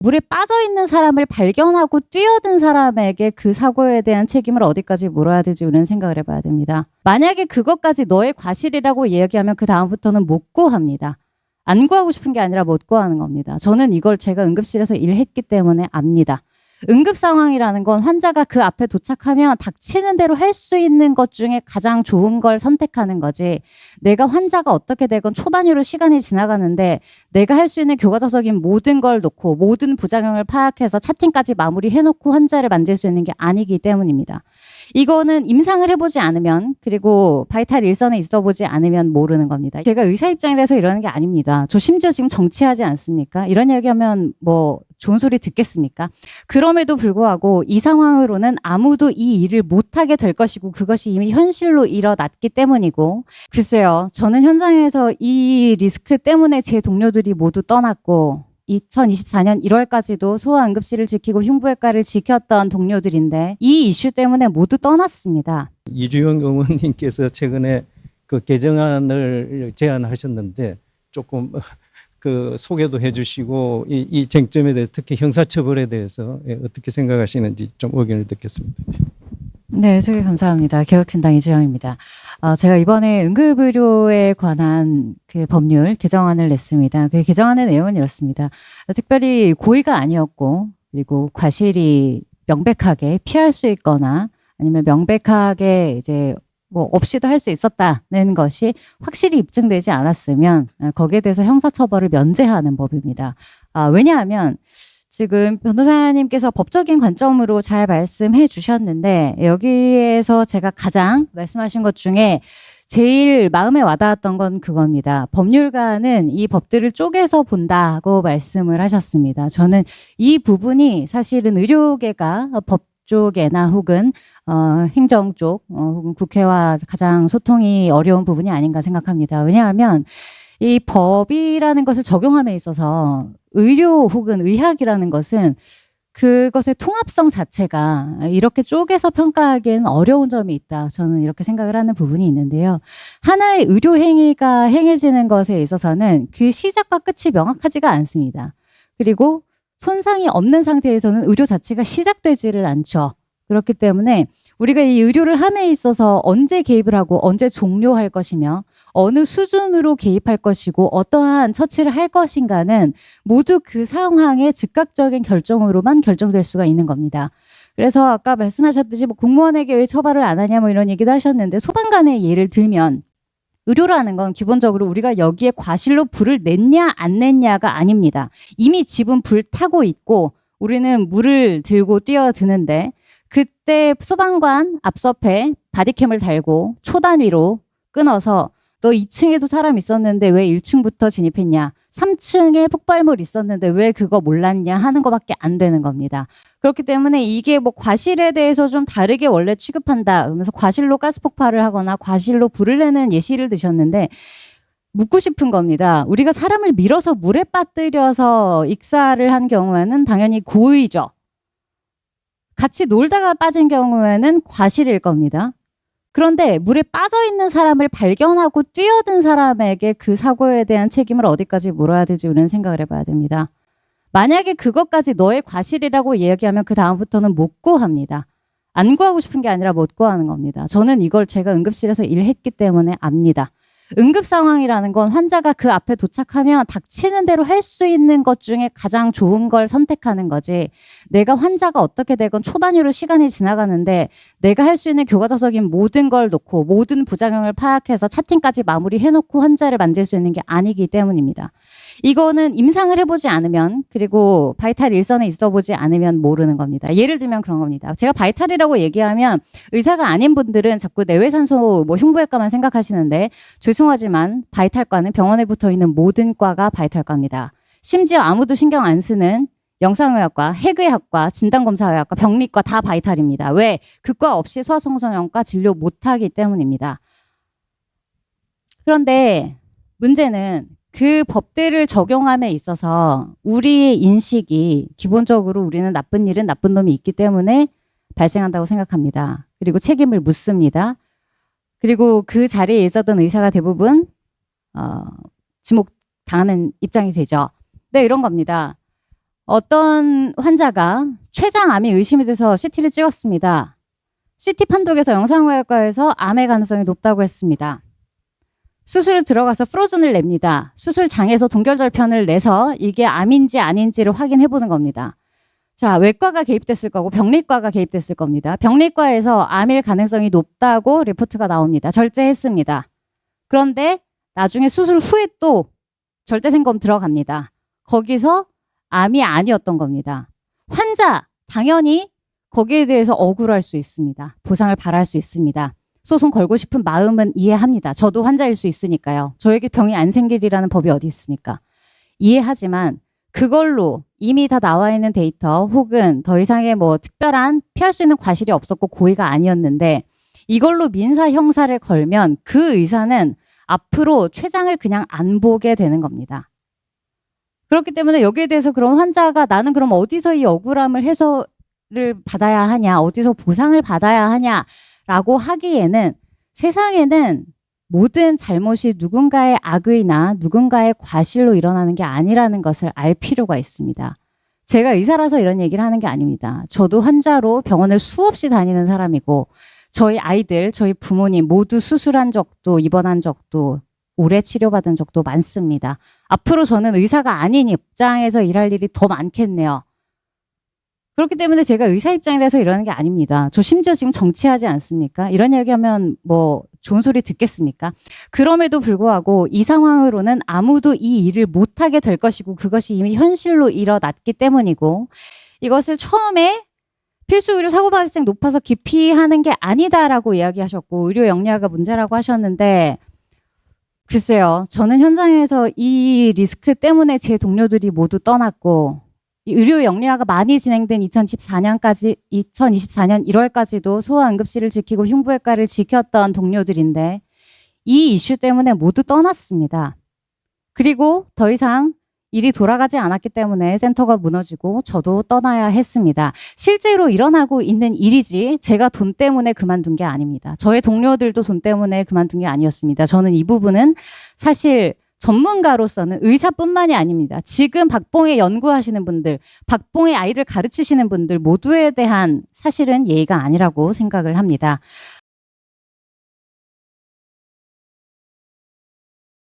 물에 빠져 있는 사람을 발견하고 뛰어든 사람에게 그 사고에 대한 책임을 어디까지 물어야 될지 우리는 생각을 해봐야 됩니다. 만약에 그것까지 너의 과실이라고 이야기하면 그 다음부터는 못 구합니다. 안 구하고 싶은 게 아니라 못 구하는 겁니다. 저는 이걸 제가 응급실에서 일했기 때문에 압니다. 응급 상황이라는 건 환자가 그 앞에 도착하면 닥치는 대로 할 수 있는 것 중에 가장 좋은 걸 선택하는 거지, 내가 환자가 어떻게 되건 초 단위로 시간이 지나가는데 내가 할 수 있는 교과서적인 모든 걸 놓고 모든 부작용을 파악해서 차팅까지 마무리해놓고 환자를 만질 수 있는 게 아니기 때문입니다. 이거는 임상을 해보지 않으면, 그리고 바이탈 일선에 있어보지 않으면 모르는 겁니다. 제가 의사 입장이라서 이러는 게 아닙니다. 저 심지어 지금 정치하지 않습니까? 이런 얘기하면 뭐 좋은 소리 듣겠습니까? 그럼에도 불구하고 이 상황으로는 아무도 이 일을 못하게 될 것이고 그것이 이미 현실로 일어났기 때문이고, 글쎄요, 저는 현장에서 이 리스크 때문에 제 동료들이 모두 떠났고 2024년 1월까지도 소아응급실을 지키고 흉부외과를 지켰던 동료들인데 이 이슈 때문에 모두 떠났습니다. 이주영 의원님께서 최근에 그 개정안을 제안하셨는데 조금 그 소개도 해주시고 이 쟁점에 대해서 특히 형사처벌에 대해서 어떻게 생각하시는지 좀 의견을 듣겠습니다. 네, 소개 감사합니다. 개혁신당 이주영입니다. 제가 이번에 응급의료에 관한 그 법률 개정안을 냈습니다. 그 개정안의 내용은 이렇습니다. 특별히 고의가 아니었고, 그리고 과실이 명백하게 피할 수 있거나 아니면 명백하게 이제 뭐 없이도 할 수 있었다는 것이 확실히 입증되지 않았으면 거기에 대해서 형사처벌을 면제하는 법입니다. 왜냐하면 지금 변호사님께서 법적인 관점으로 잘 말씀해 주셨는데 여기에서 제가 가장 말씀하신 것 중에 제일 마음에 와닿았던 건 그겁니다. 법률가는 이 법들을 쪼개서 본다고 말씀을 하셨습니다. 저는 이 부분이 사실은 의료계가 법 쪽에나 혹은 행정 쪽 혹은 국회와 가장 소통이 어려운 부분이 아닌가 생각합니다. 왜냐하면 이 법이라는 것을 적용함에 있어서 의료 혹은 의학이라는 것은 그것의 통합성 자체가 이렇게 쪼개서 평가하기에는 어려운 점이 있다. 저는 이렇게 생각을 하는 부분이 있는데요. 하나의 의료 행위가 행해지는 것에 있어서는 그 시작과 끝이 명확하지가 않습니다. 그리고 손상이 없는 상태에서는 의료 자체가 시작되지를 않죠. 그렇기 때문에 우리가 이 의료를 함에 있어서 언제 개입을 하고 언제 종료할 것이며 어느 수준으로 개입할 것이고 어떠한 처치를 할 것인가는 모두 그 상황의 즉각적인 결정으로만 결정될 수가 있는 겁니다. 그래서 아까 말씀하셨듯이 뭐 공무원에게 왜 처벌을 안 하냐 뭐 이런 얘기도 하셨는데, 소방관의 예를 들면 의료라는 건 기본적으로 우리가 여기에 과실로 불을 냈냐 안 냈냐가 아닙니다. 이미 집은 불 타고 있고 우리는 물을 들고 뛰어드는데 그때 소방관 앞섭에 바디캠을 달고 초단위로 끊어서 너 2층에도 사람 있었는데 왜 1층부터 진입했냐, 3층에 폭발물 있었는데 왜 그거 몰랐냐 하는 것밖에 안 되는 겁니다. 그렇기 때문에 이게 뭐 과실에 대해서 좀 다르게 원래 취급한다 그러면서 과실로 가스 폭발을 하거나 과실로 불을 내는 예시를 드셨는데 묻고 싶은 겁니다. 우리가 사람을 밀어서 물에 빠뜨려서 익사를 한 경우에는 당연히 고의죠. 같이 놀다가 빠진 경우에는 과실일 겁니다. 그런데 물에 빠져 있는 사람을 발견하고 뛰어든 사람에게 그 사고에 대한 책임을 어디까지 물어야 될지 우리는 생각을 해봐야 됩니다. 만약에 그것까지 너의 과실이라고 이야기하면 그 다음부터는 못 구합니다. 안 구하고 싶은 게 아니라 못 구하는 겁니다. 저는 이걸 제가 응급실에서 일했기 때문에 압니다. 응급 상황이라는 건 환자가 그 앞에 도착하면 닥치는 대로 할 수 있는 것 중에 가장 좋은 걸 선택하는 거지, 내가 환자가 어떻게 되건 초 단위로 시간이 지나가는데 내가 할 수 있는 교과서적인 모든 걸 놓고 모든 부작용을 파악해서 차팅까지 마무리해놓고 환자를 만질 수 있는 게 아니기 때문입니다. 이거는 임상을 해보지 않으면, 그리고 바이탈 일선에 있어보지 않으면 모르는 겁니다. 예를 들면 그런 겁니다. 제가 바이탈이라고 얘기하면 의사가 아닌 분들은 자꾸 내외산소 뭐 흉부외과만 생각하시는데 죄송하지만 바이탈과는 병원에 붙어있는 모든 과가 바이탈과입니다. 심지어 아무도 신경 안 쓰는 영상의학과, 핵의학과, 진단검사의학과, 병리과 다 바이탈입니다. 왜? 그 과 없이 소아청소년과 진료 못하기 때문입니다. 그런데 문제는 그 법들을 적용함에 있어서 우리의 인식이 기본적으로 우리는 나쁜 일은 나쁜 놈이 있기 때문에 발생한다고 생각합니다. 그리고 책임을 묻습니다. 그리고 그 자리에 있었던 의사가 대부분 지목당하는 입장이 되죠. 네, 이런 겁니다. 어떤 환자가 췌장암이 의심이 돼서 CT를 찍었습니다. CT 판독에서 영상의학과에서 암의 가능성이 높다고 했습니다. 수술을 들어가서 프로즌을 냅니다. 수술장에서 동결절편을 내서 이게 암인지 아닌지를 확인해 보는 겁니다. 자, 외과가 개입됐을 거고 병리과가 개입됐을 겁니다. 병리과에서 암일 가능성이 높다고 리포트가 나옵니다. 절제했습니다. 그런데 나중에 수술 후에 또 절제생검 들어갑니다. 거기서 암이 아니었던 겁니다. 환자 당연히 거기에 대해서 억울할 수 있습니다. 보상을 바랄 수 있습니다. 소송 걸고 싶은 마음은 이해합니다. 저도 환자일 수 있으니까요. 저에게 병이 안 생길이라는 법이 어디 있습니까? 이해하지만 그걸로 이미 다 나와 있는 데이터 혹은 더 이상의 뭐 특별한 피할 수 있는 과실이 없었고 고의가 아니었는데 이걸로 민사 형사를 걸면 그 의사는 앞으로 췌장을 그냥 안 보게 되는 겁니다. 그렇기 때문에 여기에 대해서 그럼 환자가 나는 그럼 어디서 이 억울함을 해소를 받아야 하냐, 어디서 보상을 받아야 하냐라고 하기에는 세상에는 모든 잘못이 누군가의 악의나 누군가의 과실로 일어나는 게 아니라는 것을 알 필요가 있습니다. 제가 의사라서 이런 얘기를 하는 게 아닙니다. 저도 환자로 병원을 수없이 다니는 사람이고 저희 아이들, 저희 부모님 모두 수술한 적도 입원한 적도 오래 치료받은 적도 많습니다. 앞으로 저는 의사가 아닌 입장에서 일할 일이 더 많겠네요. 그렇기 때문에 제가 의사 입장이라서 이러는 게 아닙니다. 저 심지어 지금 정치하지 않습니까? 이런 얘기하면 뭐 좋은 소리 듣겠습니까? 그럼에도 불구하고 이 상황으로는 아무도 이 일을 못하게 될 것이고 그것이 이미 현실로 일어났기 때문이고 이것을 처음에 필수 의료 사고 발생 높아서 기피하는 게 아니다라고 이야기하셨고 의료 역량가 문제라고 하셨는데 글쎄요. 저는 현장에서 이 리스크 때문에 제 동료들이 모두 떠났고 이 의료 영리화가 많이 진행된 2024년 1월까지도 소아응급실을 지키고 흉부외과를 지켰던 동료들인데 이 이슈 때문에 모두 떠났습니다. 그리고 더 이상 일이 돌아가지 않았기 때문에 센터가 무너지고 저도 떠나야 했습니다. 실제로 일어나고 있는 일이지 제가 돈 때문에 그만둔 게 아닙니다. 저의 동료들도 돈 때문에 그만둔 게 아니었습니다. 저는 이 부분은 사실 전문가로서는 의사뿐만이 아닙니다. 지금 박봉에 연구하시는 분들, 박봉의 아이들 가르치시는 분들 모두에 대한 사실은 예의가 아니라고 생각을 합니다.